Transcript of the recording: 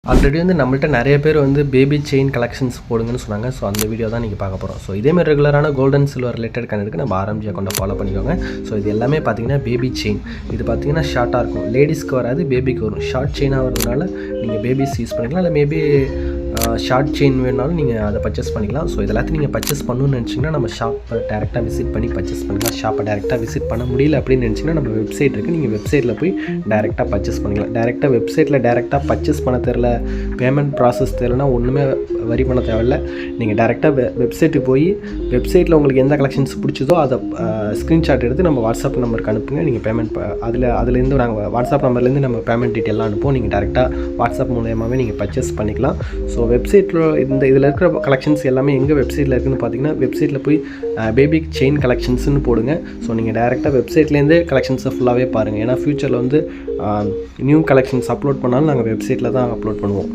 Already வந்து நம்மள்ட்ட நிறைய பேர் வந்து பேபி செயின் கலெக்ஷன்ஸ் போடுங்கன்னு சொன்னாங்க. ஸோ அந்த வீடியோ தான் நீங்கள் பார்க்க போகிறோம். ஸோ இதேமாதிரி ரெகுலரான கோல்டன் சில்வர் ரிலேட்டட் கணக்கு நம்ம ஆரம்பிச்சு அக்கௌண்ட்டை ஃபாலோ பண்ணிக்கோங்க. ஸோ இது எல்லாமே பார்த்தீங்கன்னா பேபி செயின். இது பார்த்தீங்கன்னா ஷார்ட்டாக இருக்கும், லேடிஸ்க்கு வராது, பேபிக்கு வரும். ஷார்ட் செயினாக வரதுனால நீங்கள் பேபிஸ் யூஸ் பண்ணிக்கலாம், இல்லை மேபி ஷார்ட் செயின் வேணுனாலும் நீங்கள் அதை பர்ச்சேஸ் பண்ணிக்கலாம். ஸோ இதெல்லாத்தையும் நீங்கள் பர்ச்சேஸ் பண்ணணும்னு நினச்சிங்கன்னா நம்ம ஷாப்பை டேரெக்டாக விசிட் பண்ணி பர்ச்சேஸ் பண்ணிக்கலாம். ஷாப்பை டேரெக்டாக விசிட் பண்ண முடியல அப்படின்னு நினச்சிங்கன்னா நம்ம வெப்சைட் இருக்குது, நீங்கள் வெப்சைட்டில் போய் டேரெக்டாக பர்ச்சேஸ் பண்ணிக்கலாம். டேரெக்டாக வெப்சைட்டில் டேரெக்டாக பர்ச்சேஸ் பண்ண தெரில, பேமெண்ட் ப்ராசஸ் தெரிலனா ஒன்றுமே வரி பண்ண தேவையில்ல. நீங்கள் டேரெக்டாக வெப்சைட்டுக்கு போய் வெப்சைட்டில் உங்களுக்கு எந்த கலெக்ஷன்ஸ் பிடிச்சதோ அதை ஸ்க்ரீன்ஷாட் எடுத்து நம்ம வாட்ஸ்அப் நம்பருக்கு அனுப்புங்க. நீங்கள் பேமெண்ட் அதுலேருந்து நாங்கள் வாட்ஸ்அப் நம்பர்லேருந்து நம்ம பேமெண்ட் டீட்டெயிலாம் அனுப்புவோம். நீங்கள் டேரெக்டாக வாட்ஸ்அப் மூலமாகவே நீங்கள் பர்ச்சேஸ் பண்ணிக்கலாம். ஸோ வெப்சைட்டில் இதில் இருக்கிற கலெக்ஷன்ஸ் எல்லாமே எங்கே வெப்சைட்டில் இருக்குதுன்னு பார்த்தீங்கன்னா, வெப்சைட்டில் போய் பேபி செயின் கலெக்ஷன்ஸ்னு போடுங்க. ஸோ நீங்கள் டேரெக்டாக வெப்சைட்லேருந்தே கலெக்ஷன்ஸை ஃபுல்லாகவே பாருங்கள். ஏன்னா ஃப்யூச்சரில் வந்து நியூ கலெக்ஷன்ஸ் அப்லோட் பண்ணாலும் நாங்கள் வெப்சைட்டில் தான் அப்லோட் பண்ணுவோம்.